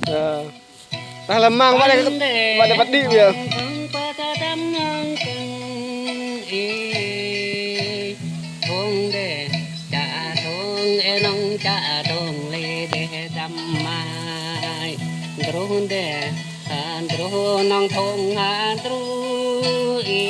Nah lemang pada padi ya. Nong thong ha tru e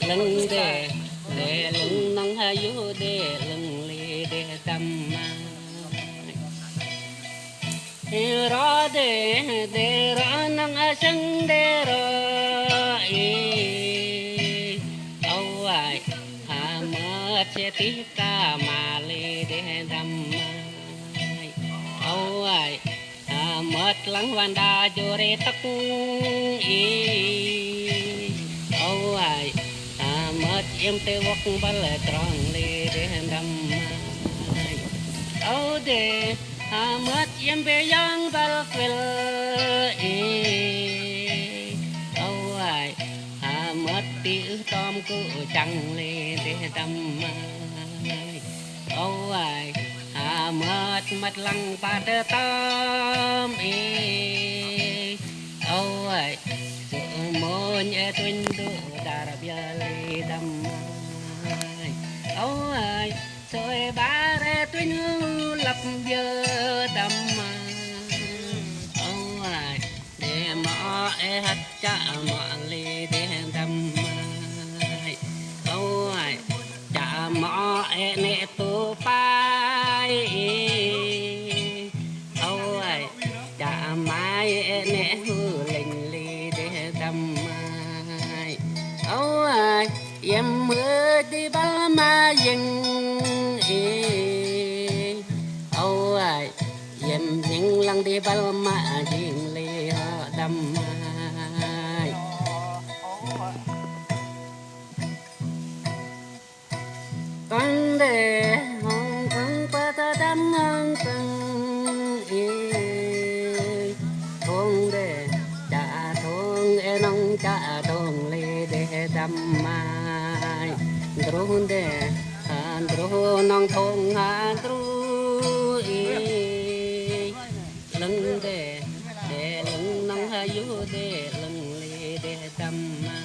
lưng để lưng nong ha yu để lưng le để tâm ra để ra nong a sang để ra e au ai ha ma che ti ka ma le để tâm au ai mất lăng văn đa cho rê tắc ý âu ai mất em tê vóc bal tròn lê đê đâm âu đê mất em bê yang bal phil ý âu ai mất tiêu tom cụ chẳng lê đê đâm âu ai mất mất lăng ba đơ tâm e âu ai sự môn e tuyên đu đà ra bia lê đâm âu ai rồi ba re tuyên lập bia đâm âu ai để mỏ e hắt cha mỏ lê để đâm âu ai cha mỏ e nè tu pa âu ai chả mai nè hư lình lì để đâm mai âu ai em mưa đi ba ma dừng âu ai em những lần đi ba ma dừng lì đâm mai con để cha thong lê để đâm mai drone để drone nong thong ha tru lưng để lưng nong ha yu để lưng lê để đâm mai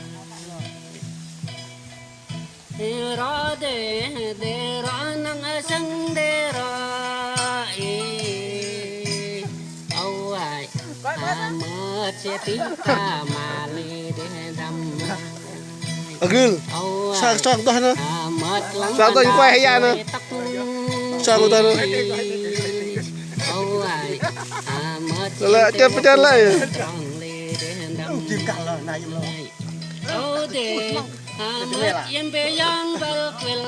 rõ nong sang để rõ âu ai mất che tí ca mà lê để đâm Agil. Sang sang to na. Sang to quay hay ya na. Sang to na. âu ai mất Lại chơi chơi lại. chim cả là này rồi âu để mất em bé yang bal quel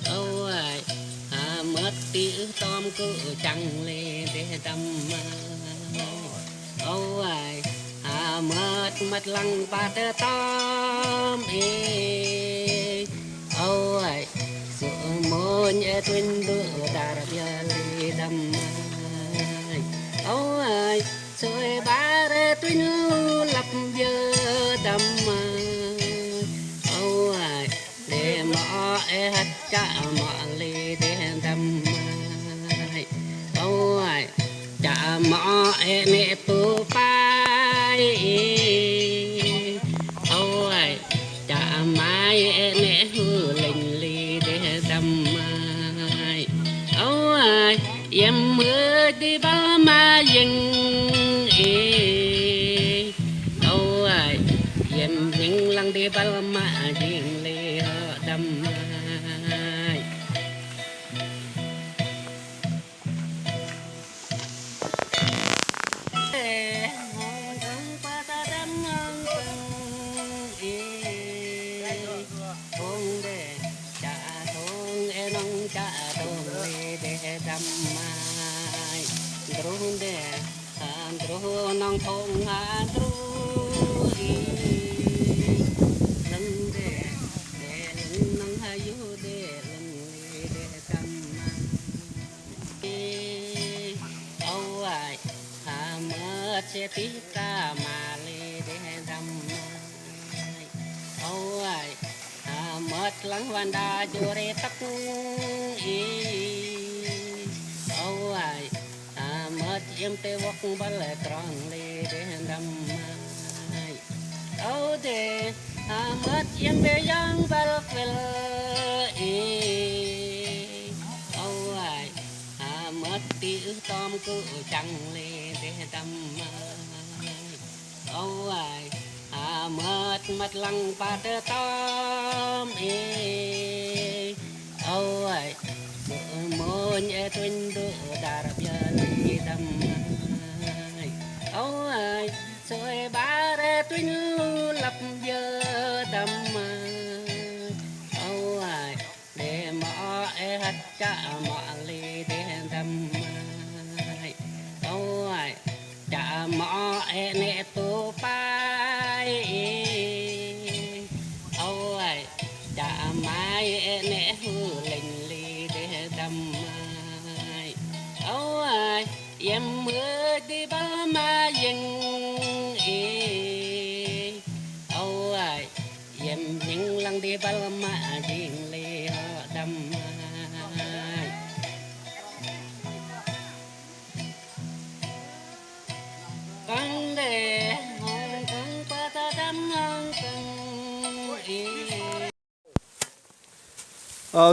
âu ai mất tí tom cứ chẳng lê để đâm âu ai mất lăng ba đơ tom âu ai sự môn e tuyên đu đà ra bia lê đâm âu ai rồi ba re tuyên lập bia đâm âu ai để mỏ e hắt cha mỏ lê để đâm âu ai cha mỏ e nè tu pai âu ai cha mai e nè hư lình lì để đâm âu ai em mưa đi ba ma dừng âu ai em những lần đi ba ma dừng lì đâm nong thong ha tru lưng để lưng nong ha yu để lưng để tâm âu ai mất che tí ca mà lê để đâm âu ai mất lăng văn đa cho rê tắc em tê vóc bal tròn lê để đâm âu thế mất em bê giang bal quên âu ai mất tiêu tom cứ chẳng lê để đâm âu ai mất mặt lăng pa tơ tom âu ai môn e twin do dar biali dam âu ai soi bare twin lap bia dam âu ai để mọ e hat cha mọ li để dam âu ai cha mọ e ne tu pai âu ai cha mai e ne hu linh li để đâm âu ai em mưa đi bao ma dừng âu ai em những lần đi bao ma dừng li họ đâm con để hồng con qua ta đâm hồng con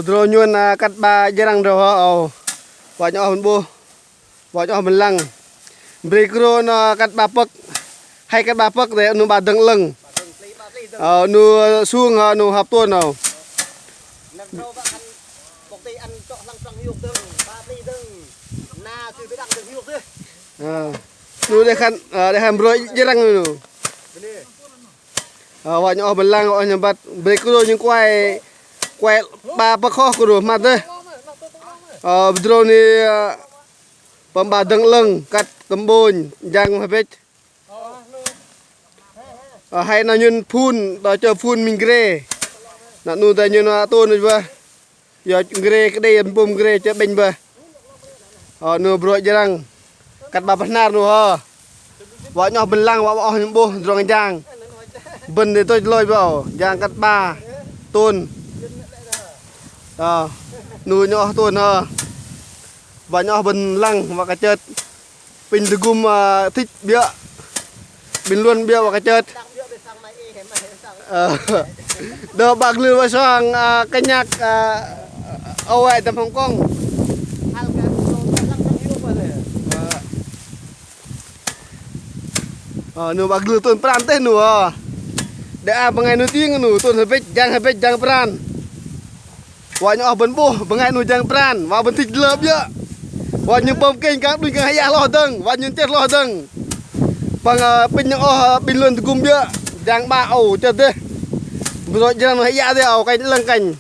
Dro nyun kat ba jarang dro ho. Wa nyo hun bu. Wa nyo mình lăng. Brekro no kat ba pek. Hay kat ba pek de nu ba deng leng. Nu suông nu hap tuon no. Nu de kan bro jarang nu. Wa nyo mình lăng wa nyambat brekro những quay ba bác kho của mặt đây drone này pemba deng leng kat kembon jang habis hay na nyun phun đó chờ phun mình gre na nu ta nyun tôn rồi ba giờ gre cái đây pum gre chờ bên ba nu bro jarang kat ba benar nu ha vợ nhỏ bên lang vợ họ bo drone jang bên để tôi lôi vào jang kat ba tôn nu nhỏ tuần ha và nhỏ bên lăng và cái chết bình từ gum thích bia bình luôn bia và cái chết đỡ bạc lừa vào sang cái nhạc âu ai tầm Hồng Kông nu bạc lừa tuần pran teh nu để pengen nu ting nu tuần habis jang pran wa nyo ben bu bengai nu jang pran wa ben tik leup ye wa nyu pom keng ka dui ka haya lo deng wa nyu tet lo deng bang pin nyo bin lun gum ye jang ba au tet de bro jang haya de au kai leng canh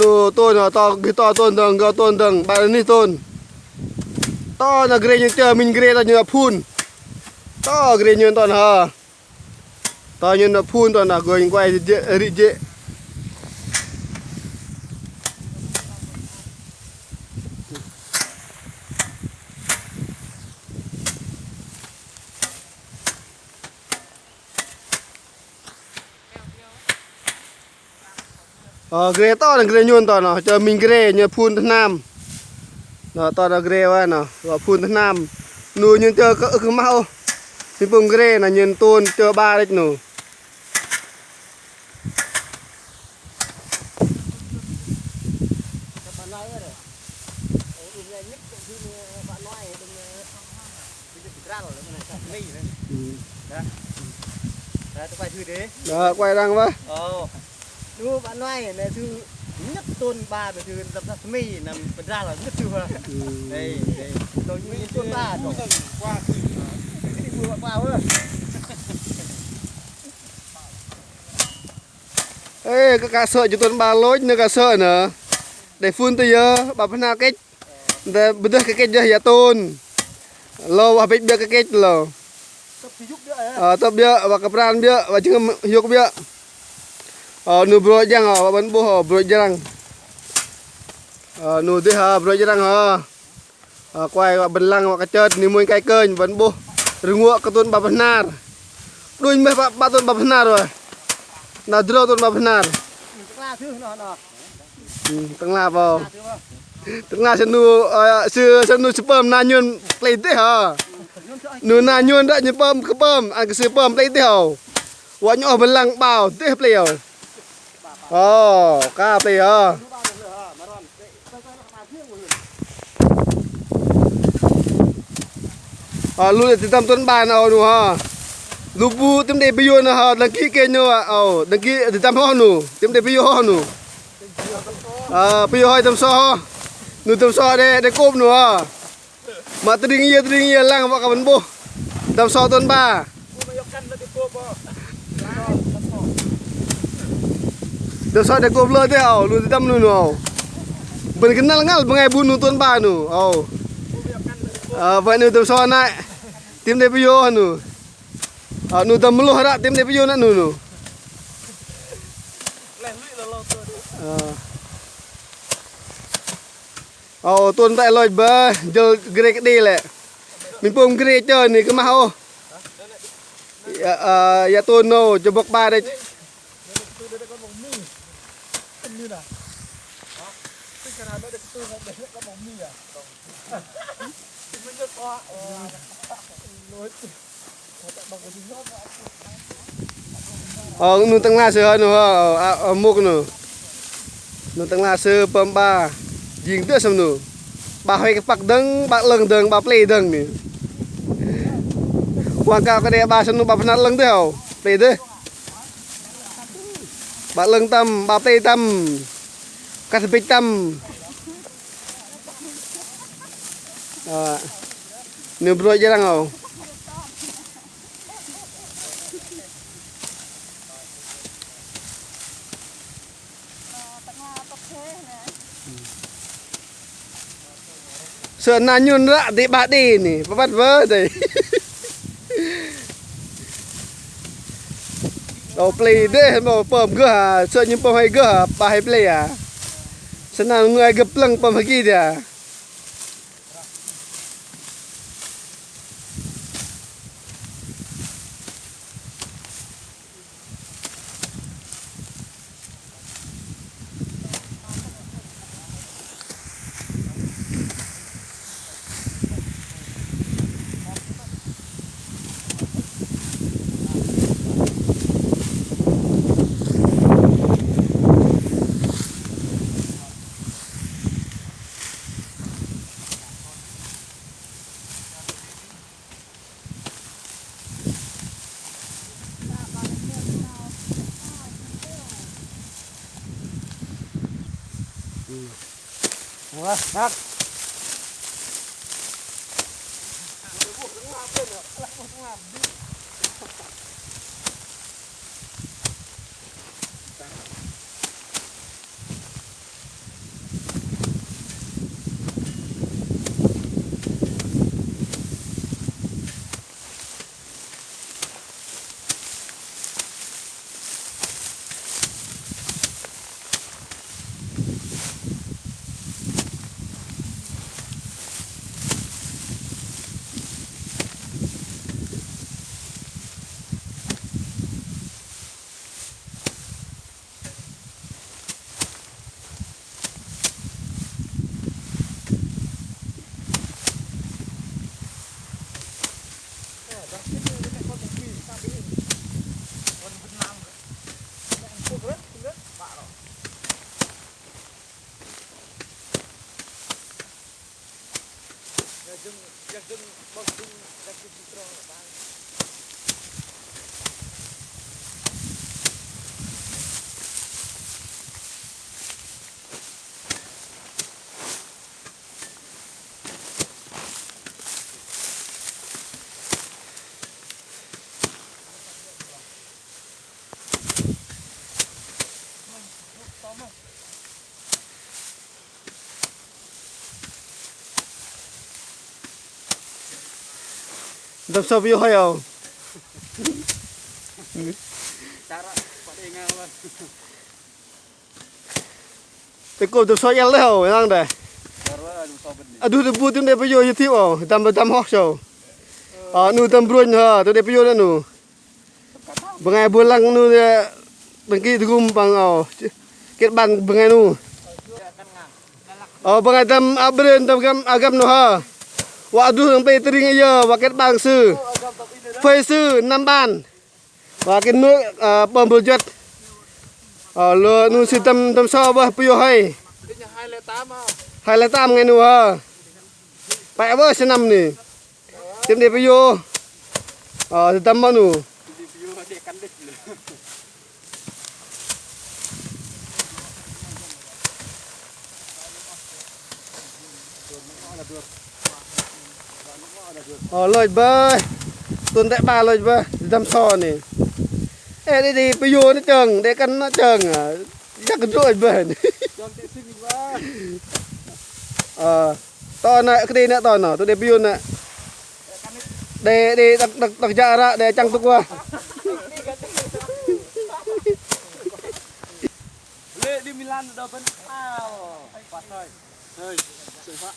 nu tôn to to tôn deng ba ni tôn to na gre nyu chờ min gre ta nyu phun to gre nyun ton ha to nyun na phun ton na going quay ri je gre to na gre nyun ton na chờ mình gre nyu phun nam nó to na gre wa na wa phun nam nu nyun chờ cứ mau thì bông gre là nhìn tôn cho ba đấy nụ đó quay đang vâng nu bạn nói này thư nhất tôn ba về thư tập ra mi nằm ra là nhất chưa đây đây rồi như tôn ba rồi qua ê cái cá sợi cho tuần ba lối nữa cá sợi nữa để phun từ giờ bà phân nào cách để bây giờ cái cách giờ tôn lâu bà biết biết cái cách lâu tập bia và cặp ran bia và chừng hiu bia nu bro jang bà bắn bô bro jang nu thế ha bro jang ha quay và bên lăng và cái chơi ni mui cái cơn vẫn bô rungua cái tuần bà phân nào đuôi mấy ba tuần bà phân nào rồi là đưa tuần bà phân nào na thứ nó teng la bao na thứ bao teng la senu sperm na nyun play teh ha nu na nyun dak nyepam ke pam an ke sperm play teh ha wa nyo belang bao teh play ha oh ka play ha lu để tam tuần bàn nào nu ha lu bu tim để biyo na ha đăng ký kênh nyo đăng ký để tam ho nu tim để biyo ho nu biyo hai tam so nu tam so để cốp nu ha mà tring ye lang wa ka ban bo tam so tuần ba tam so để cốp le thế lu tam nu nu ben kenal ngal bengai bunu tuần ba nu vậy nu tam so nai tim để biyo nu nu tam meluh rak tim dia piyo nak nu. Tuan tak loj ba jel grek di le. Min pom grek je ni ke mah ya tuan no jebok ba deh. Nu tengah se nu muk nu tengah se pemba jing tu sam nu ba hoi ke pak deng ba leng deng ba play deng ni wang ka ka de ba sam nu ba pernah leng tu play tu ba leng tam ba play tam ka sepik tam nu bro jarang au sợ na nhun rạ thì bà đi nè bắt vớ đây đầu play đấy mà pom gỡ sợ nhưng pom hay gỡ bà hay play à sợ nào người gặp lăng pom hay gì à Hắc. Đâm sâu vô hay không? Cái cô đâm sâu nhanh lên không? Đang đây. Aduh debu tu dia pergi YouTube oh, tam hock show. Nu tam bruin ha, tu dia pergi nu. Bengai bulang nu dia dengki dugum bang oh. Ket bang bengai nu. Oh bengai tam abren tam agam nu ha. Wa adu nang pe tering ya wa ket bang sư. Phê sư năm ban. Và cái nước bơm bùn chất. Lừa nu sư tâm so bơ piyo hay. 208 ngày nu ha. Pak bơ se năm ni. Tim dia piyo. Tâm bao nu. Lôi bơ. Tuần tại ba lôi bơ. Tâm so ni. Ê đi piyo nó chừng để căn nó chừng chắc cái rồi bơ. To nè cái đi nè to nè tôi để piyo nè. Để đặc dạ ra để chăng tuk qua. Lê đi Milan đâu vẫn ao. Quạt thôi. Thôi, sướng quá.